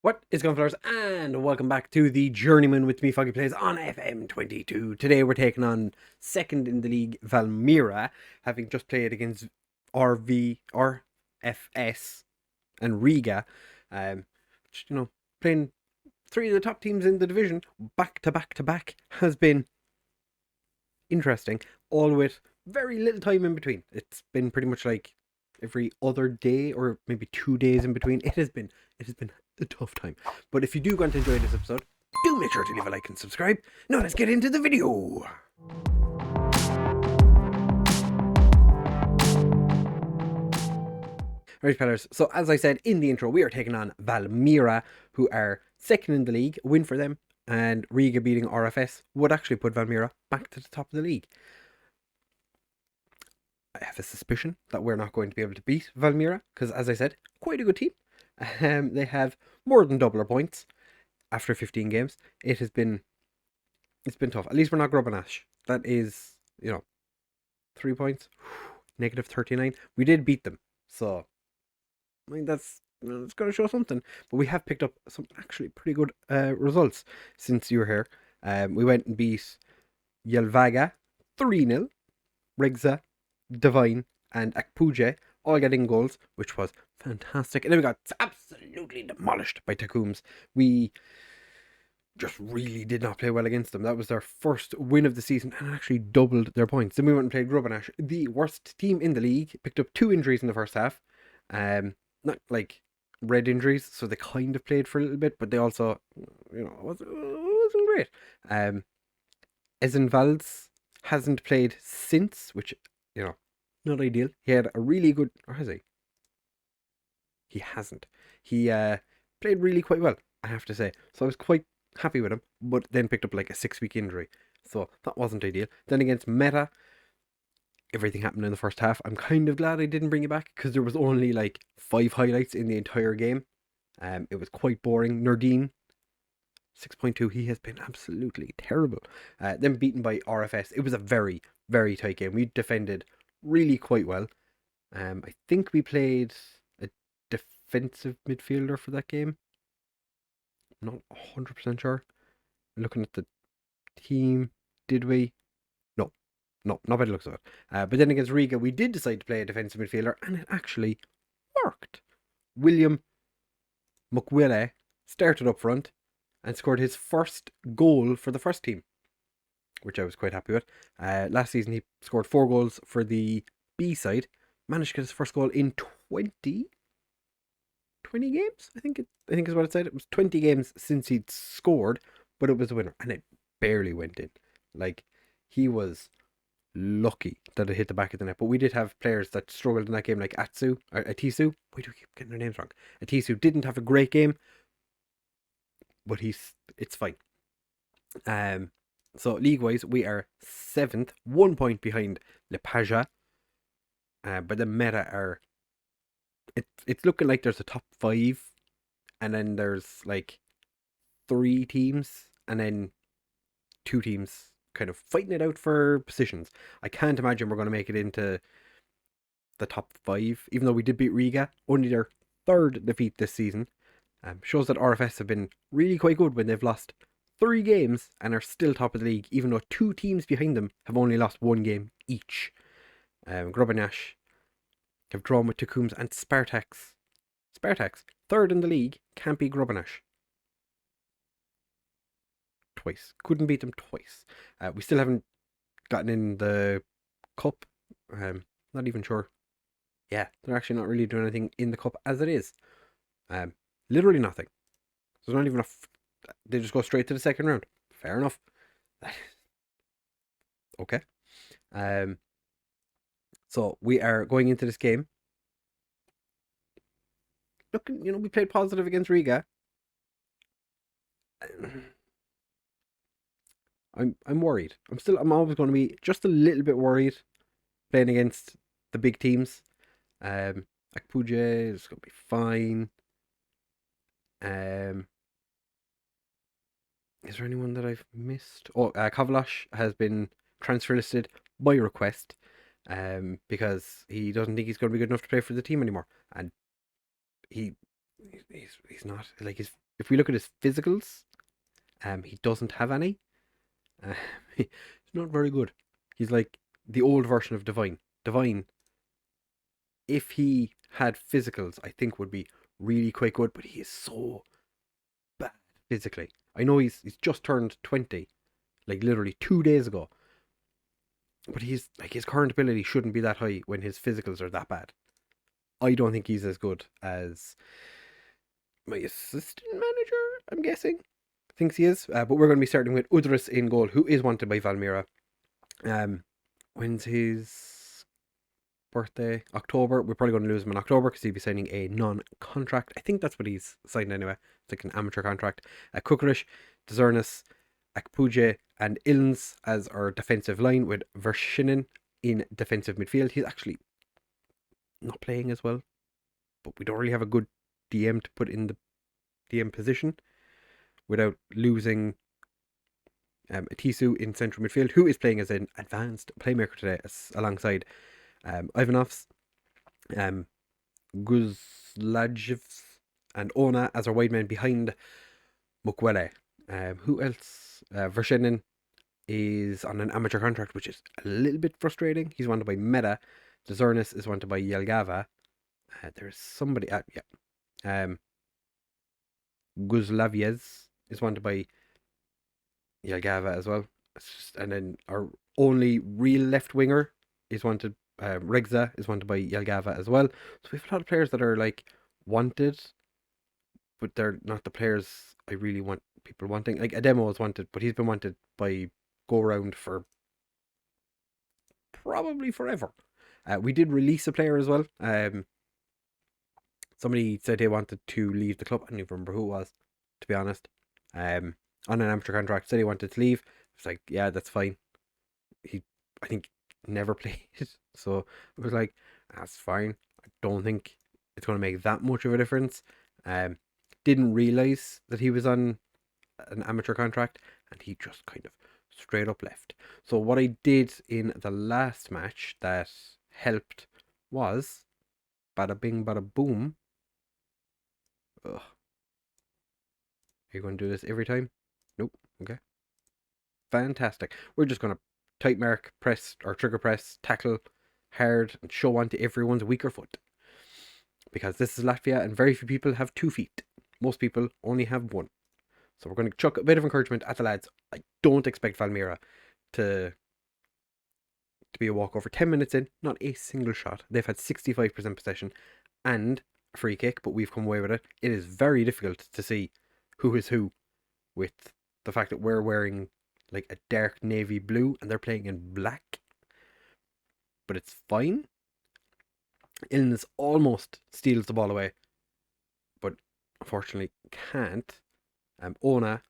What is going on, fellas? And welcome back to the Journeyman with me, FoggyPlays on FM22. Today we're taking on second in the league, Valmeria, having just played against RFS and Riga. Which, playing three of the top teams in the division back to back to back has been interesting, all with very little time in between. It's been pretty much like every other day or maybe 2 days in between. It has been a tough time. But if you do want to enjoy this episode, do make sure to leave a like and subscribe. Now let's get into the video. Alright, fellas, so as I said in the intro, we are taking on Valmeria, who are second in the league. A win for them, and Riga beating RFS would actually put Valmeria back to the top of the league. I have a suspicion that we're not going to be able to beat Valmeria, because as I said, quite a good team. They have more than double our points after 15 games. It's been tough. At least we're not grubbing Ash. That is, 3 points, negative 39. We did beat them, so I mean that's it's going to show something. But we have picked up some actually pretty good results since you were here. We went and beat Yelvaga 3-0, Regza, Divine, and Akpuje all getting goals, which was fantastic. And then we got absolutely demolished by Takums. We just really did not play well against them. That was their first win of the season and actually doubled their points. Then we went and played Grubanash, the worst team in the league. Picked up 2 injuries in the first half. Not like red injuries, so they kind of played for a little bit, but they also, it wasn't great. Ezenvalds hasn't played since, which, not ideal. He had a really good, or has he? He hasn't. He played really quite well, I have to say. So I was quite happy with him, but then picked up like a 6-week injury. So that wasn't ideal. Then against Meta, everything happened in the first half. I'm kind of glad I didn't bring it back because there was only like 5 highlights in the entire game. It was quite boring. Nordine, 6.2, he has been absolutely terrible. Then beaten by RFS. It was a very, very tight game. We defended really quite well. I think we played a defensive midfielder for that game. I'm not 100% sure. Looking at the team, did we? No, not by the looks of it. But then against Riga, we did decide to play a defensive midfielder, and it actually worked. William Mukwele started up front and scored his first goal for the first team, which I was quite happy with. Last season, he scored 4 goals for the B side. Managed to get his first goal in 20 games. I think is what it said. It was 20 games since he'd scored, but it was a winner, and it barely went in. Like, he was lucky that it hit the back of the net. But we did have players that struggled in that game, like Atisu. Why do we keep getting their names wrong? Atisu didn't have a great game, but it's fine. So league-wise, we are 7th, 1 point behind Lepaja. But the Meta are... It's looking like there's a top 5, and then there's like 3 teams, and then 2 teams kind of fighting it out for positions. I can't imagine we're going to make it into the top 5, even though we did beat Riga, only their 3rd defeat this season. Shows that RFS have been really quite good when they've lost 3 games and are still top of the league, even though 2 teams behind them have only lost 1 game each. Grubanash have drawn with Takums and Spartax. Spartax, 3rd in the league, can't beat Grubanash. Twice. Couldn't beat them twice. We still haven't gotten in the cup. Not even sure. Yeah, they're actually not really doing anything in the cup as it is. Literally nothing. There's not even enough. They just go straight to the second round. Fair enough. Okay. So we are going into this game. Looking, we played positive against Riga. I'm worried. I'm always going to be just a little bit worried playing against the big teams. Akpuje is going to be fine. Is there anyone that I've missed? Oh, Kovalash has been transfer listed by request, because he doesn't think he's going to be good enough to play for the team anymore, and he's not. Like, his if we look at his physicals, he doesn't have any. He's not very good. He's like the old version of Divine. Divine, if he had physicals, I think would be really quite good, but he is so bad physically. I know he's just turned 20, like literally 2 days ago. But he's like, his current ability shouldn't be that high when his physicals are that bad. I don't think he's as good as my assistant manager, I'm guessing, thinks he is. But we're going to be starting with Udris in goal, who is wanted by Valmeria. When's his birthday? October. We're probably going to lose him in October because he'll be signing a non-contract. I think that's what he's signed anyway. It's like an amateur contract. Kukarish, Dzernis, Akpuje, and Ilns as our defensive line, with Vershinin in defensive midfield. He's actually not playing as well, but we don't really have a good DM to put in the DM position without losing Atisu in central midfield, who is playing as an advanced playmaker today, alongside Ivanovs, Guzlajevs, and Ona as our wide men behind Mukwele. Who else? Vershinin is on an amateur contract, which is a little bit frustrating. He's wanted by Meta. Dzernis is wanted by Yelgava. There's somebody Guzlaviez is wanted by Yelgava as well. And then our only real left winger is wanted. Regza is wanted by Yelgava as well. So we have a lot of players that are like wanted, but they're not the players I really want people wanting. Like Ademo is wanted, but he's been wanted by Go Round for probably forever. We did release a player as well. Somebody said they wanted to leave the club. I don't even remember who it was, to be honest. On an amateur contract, said he wanted to leave. It's like, yeah, that's fine. I think, never played, so I was like, that's fine. I don't think it's going to make that much of a difference. Didn't realize that he was on an amateur contract, and he just kind of straight up left. So what I did in the last match that helped was bada bing bada boom. Ugh. Are you going to do this every time? Nope. Okay. Fantastic. We're just going to tight mark, press, or trigger press, tackle hard, and show on to everyone's weaker foot. Because this is Latvia, and very few people have 2 feet. Most people only have 1. So we're going to chuck a bit of encouragement at the lads. I don't expect Valmeria to be a walkover. 10 minutes in, not a single shot. They've had 65% possession and a free kick, but we've come away with it. It is very difficult to see who is who, with the fact that we're wearing like a dark navy blue and they're playing in black. But it's fine. Ilness almost steals the ball away, but unfortunately can't. Ona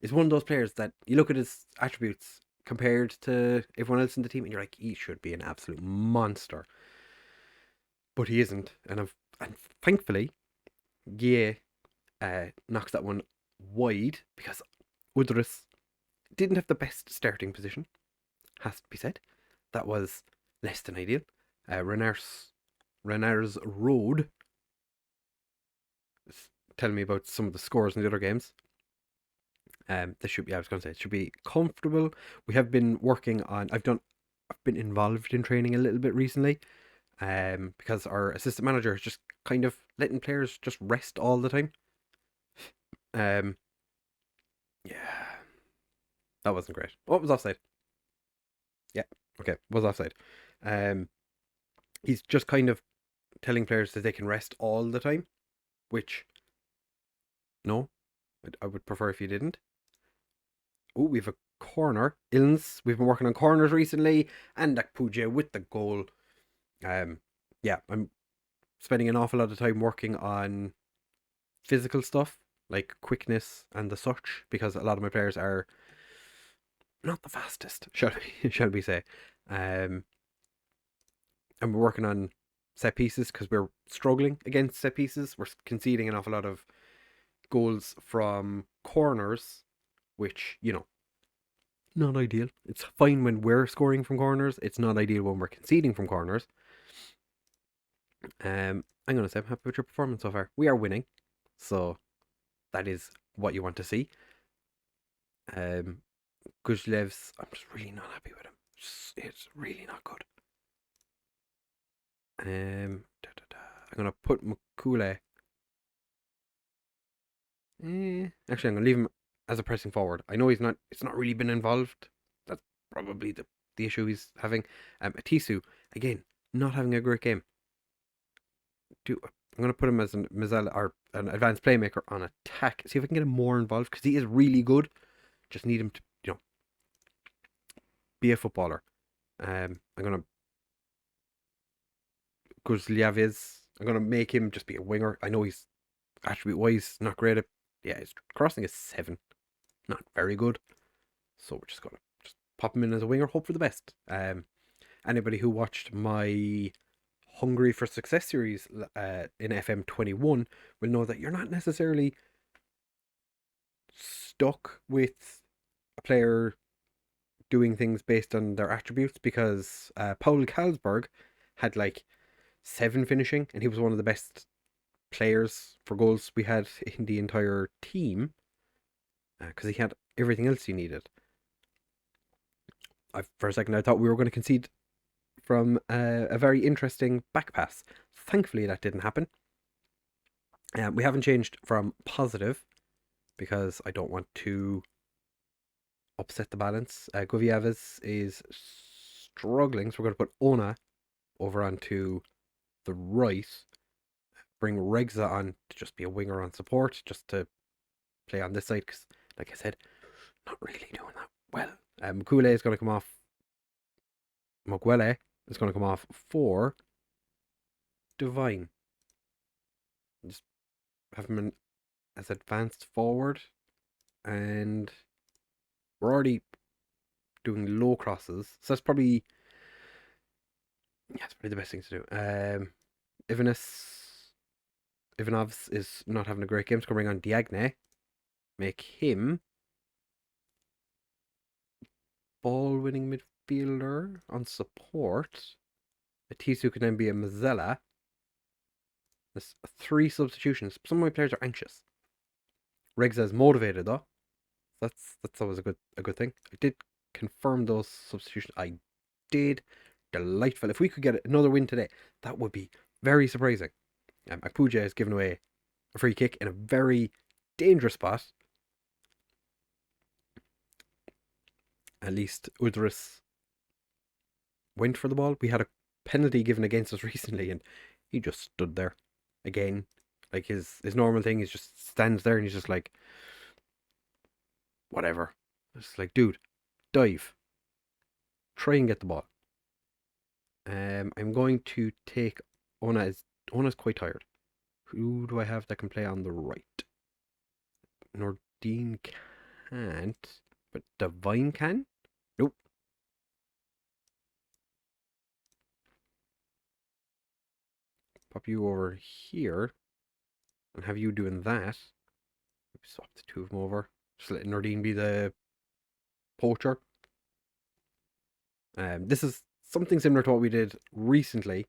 is one of those players that you look at his attributes compared to everyone else in the team and you're like, he should be an absolute monster. But he isn't. And thankfully, knocks that one wide, because Udris didn't have the best starting position, has to be said. That was less than ideal. Renars Road is telling me about some of the scores in the other games. This should be, I was going to say, it should be comfortable. We have been working on, I've been involved in training a little bit recently, because our assistant manager is just kind of letting players just rest all the time. Yeah, that wasn't great. Oh, it was offside. Yeah, okay, was offside. He's just kind of telling players that they can rest all the time, which, no, I would prefer if you didn't. Oh, we have a corner. Ilns, we've been working on corners recently, and Akpuje with the goal. Yeah, I'm spending an awful lot of time working on physical stuff, like quickness and the such, because a lot of my players are not the fastest, shall we say. And we're working on set pieces because we're struggling against set pieces. We're conceding an awful lot of goals from corners, which, not ideal. It's fine when we're scoring from corners. It's not ideal when we're conceding from corners. I'm going to say I'm happy with your performance so far. We are winning, so that is what you want to see. Guzlev's, I'm just really not happy with him. It's really not good. I'm gonna put Makule. Actually, I'm gonna leave him as a pressing forward. I know he's not. It's not really been involved. That's probably the issue he's having. Atisu, again, not having a great game. I'm gonna put him as an Mazzella or an advanced playmaker on attack. See if I can get him more involved because he is really good. Just need him to, be a footballer. I'm gonna Guzliaviz. I'm gonna make him just be a winger. I know he's attribute wise not great at. Yeah, his crossing is 7, not very good. So we're just gonna just pop him in as a winger. Hope for the best. Anybody who watched my Hungry for Success series in FM21 will know that you're not necessarily stuck with a player doing things based on their attributes, because Paul Carlsberg had like 7 finishing, and he was one of the best players for goals we had in the entire team because he had everything else he needed. For a second, I thought we were going to concede from a very interesting back pass. Thankfully, that didn't happen. We haven't changed from positive because I don't want to upset the balance. Goviavis is struggling, so we're going to put Ona over onto the right. Bring Regza on to just be a winger on support, just to play on this side, because, like I said, not really doing that well. Mukule is going to come off. Moguele is going to come off for Divine. Just have him as advanced forward, and we're already doing low crosses, so that's probably the best thing to do. Ivanovs is not having a great game, so going to bring on Diagne, make him ball-winning midfielder on support. Atisu can then be a Mazzella. There's 3 substitutions. Some of my players are anxious. Regza is motivated though. That's always a good thing. I did confirm those substitutions. I did. Delightful. If we could get another win today, that would be very surprising. Akpuja has given away a free kick in a very dangerous spot. At least Udris went for the ball. We had a penalty given against us recently, and he just stood there again. Like his normal thing is just stands there and he's just like, whatever. It's like, dude, dive. Try and get the ball. I'm going to take Ona. Ona's quite tired. Who do I have that can play on the right? Nordine can't, but Divine can? Nope. Pop you over here and have you doing that. Swap the 2 of them over. Just let Nordine be the poacher. This is something similar to what we did recently,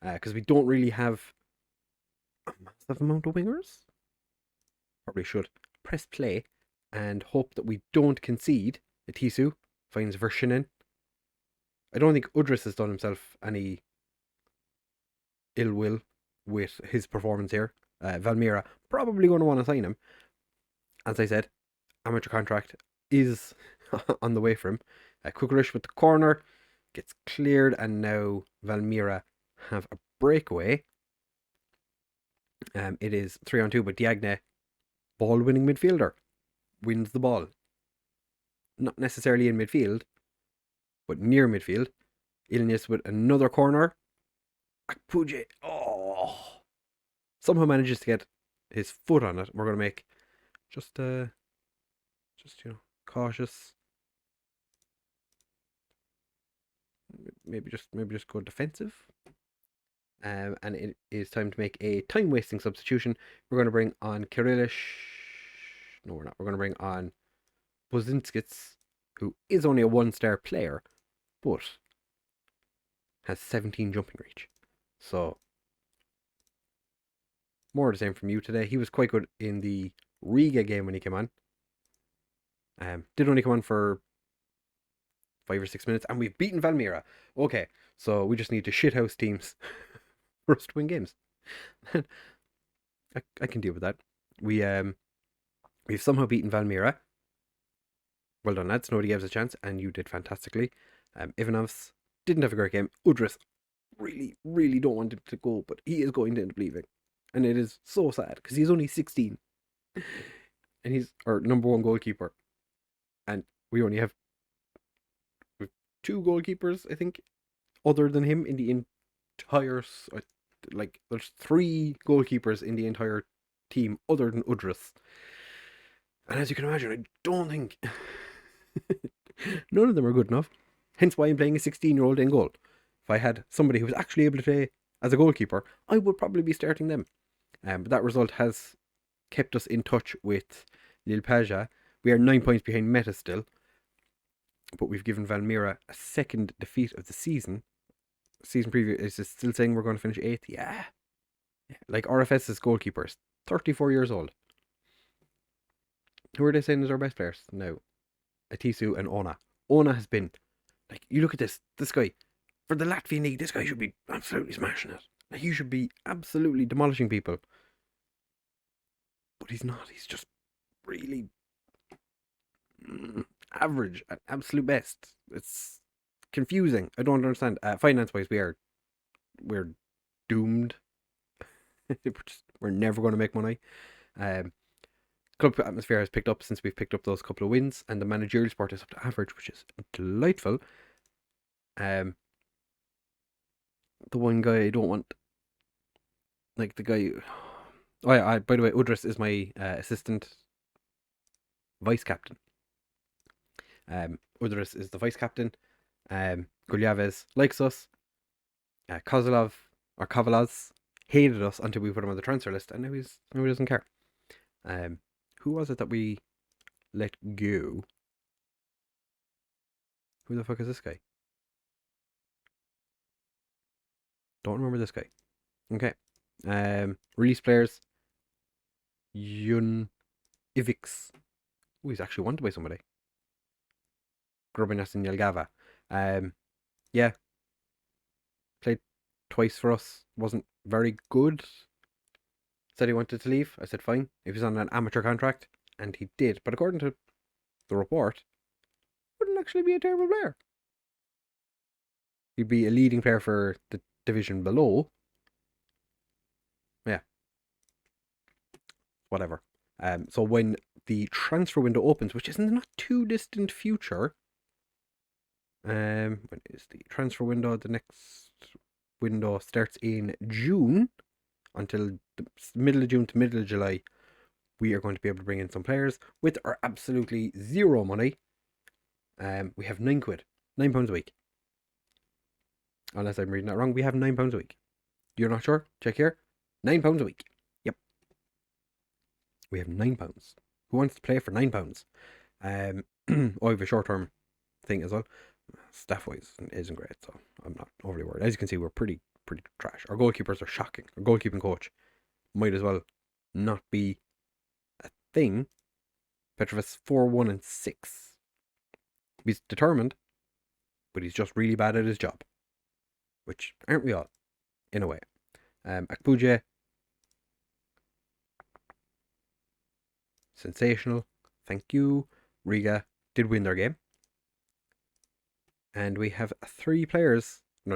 because we don't really have a massive amount of wingers. Probably should press play and hope that we don't concede. Atisu finds Vershinen. I don't think Udris has done himself any ill will with his performance here. Valmeria probably going to want to sign him. As I said, amateur contract is on the way for him. Kukurish with the corner gets cleared, and now Valmeria have a breakaway. It is 3-on-2, but Diagne, ball-winning midfielder, wins the ball. Not necessarily in midfield, but near midfield. Ilnius with another corner. Akpuje, somehow manages to get his foot on it. We're going to make just cautious. Maybe just go defensive. And it is time to make a time-wasting substitution. We're going to bring on Kirilish. No, we're not. We're going to bring on Bozinskits, who is only a 1-star player, but has 17 jumping reach. So, more of the same from you today. He was quite good in the Riga game when he came on. Did only come on for 5 or 6 minutes, and we've beaten Valmeria. Okay, so we just need to shithouse teams for us to win games. I can deal with that. We've somehow beaten Valmeria. Well done, lads. Nobody gave us a chance, and you did fantastically. Ivanovs didn't have a great game. Udris, really, really don't want him to go, but he is going to end up leaving. And it is so sad, because he's only 16. And he's our number one goalkeeper. And we only have 2 goalkeepers, I think, other than him in the entire... Like, there's 3 goalkeepers in the entire team other than Udris. And as you can imagine, I don't think... none of them are good enough. Hence why I'm playing a 16-year-old in goal. If I had somebody who was actually able to play as a goalkeeper, I would probably be starting them. But that result has kept us in touch with Lille Paja. We are 9 points behind Meta still. But we've given Valmeria a second defeat of the season. Season preview is still saying we're going to finish 8th. Yeah. Like RFS's goalkeepers, 34 years old. Who are they saying is our best players now? Atisu and Ona. Ona has been, like, you look at this guy, for the Latvian league, this guy should be absolutely smashing it. Like, he should be absolutely demolishing people. But he's not. He's just really average at absolute best. It's confusing. I don't understand. Finance-wise, we're doomed. We're never going to make money. Club atmosphere has picked up since we've picked up those couple of wins, and the managerial support is up to average, which is delightful. The one guy I don't want, like the guy. Oh yeah, by the way, Udris is my assistant vice captain. Udris is the vice captain. Gulyaves likes us. Kovalaz hated us until we put him on the transfer list, and now he doesn't care. Who was it that we let go? Who the fuck is this guy? Don't remember this guy. Okay. Release players. Yun Ivix. Oh, he's actually wanted by somebody. Grubinas and Yelgava. Yeah. Played twice for us. Wasn't very good. Said he wanted to leave. I said fine. If he's on an amateur contract. And he did. But according to the report, wouldn't actually be a terrible player. He'd be a leading player for the division below. Yeah. Whatever. So when the transfer window opens, which is in the not too distant future. When is the transfer window? The next window starts in June until the middle of June to middle of July. We are going to be able to bring in some players with our absolutely zero money. We have £9. £9 a week. Unless I'm reading that wrong, we have £9 a week. You're not sure? Check here. £9 a week. Yep. We have £9. Who wants to play for £9? I have a short-term thing as well. Staff-wise, it isn't great, so I'm not overly worried. As you can see, we're pretty trash. Our goalkeepers are shocking. Our goalkeeping coach might as well not be a thing. Petrov's 4-1-6. He's determined, but he's just really bad at his job. Which, aren't we all? In a way. Akbuje. Sensational. Thank you. Riga did win their game. And we have 2 players who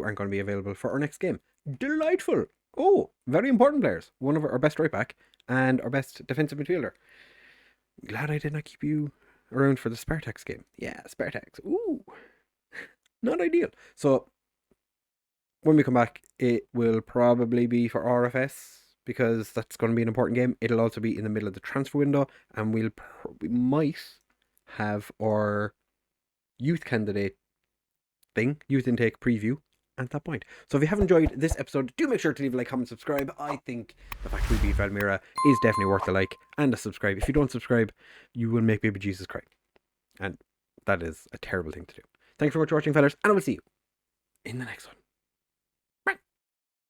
aren't going to be available for our next game. Delightful. Oh, very important players. One of our best right back and our best defensive midfielder. Glad I did not keep you around for the Spartaks game. Yeah, Spartaks. Ooh. Not ideal. So, when we come back, it will probably be for RFS because that's going to be an important game. It'll also be in the middle of the transfer window, and we might have our youth candidate thing, youth intake preview at that point. So if you have enjoyed this episode, do make sure to leave a like, comment, subscribe. I think the fact we beat Valmeria is definitely worth a like and a subscribe. If you don't subscribe, you will make baby Jesus cry. And that is a terrible thing to do. Thanks so much for watching, fellas, and I will see you in the next one.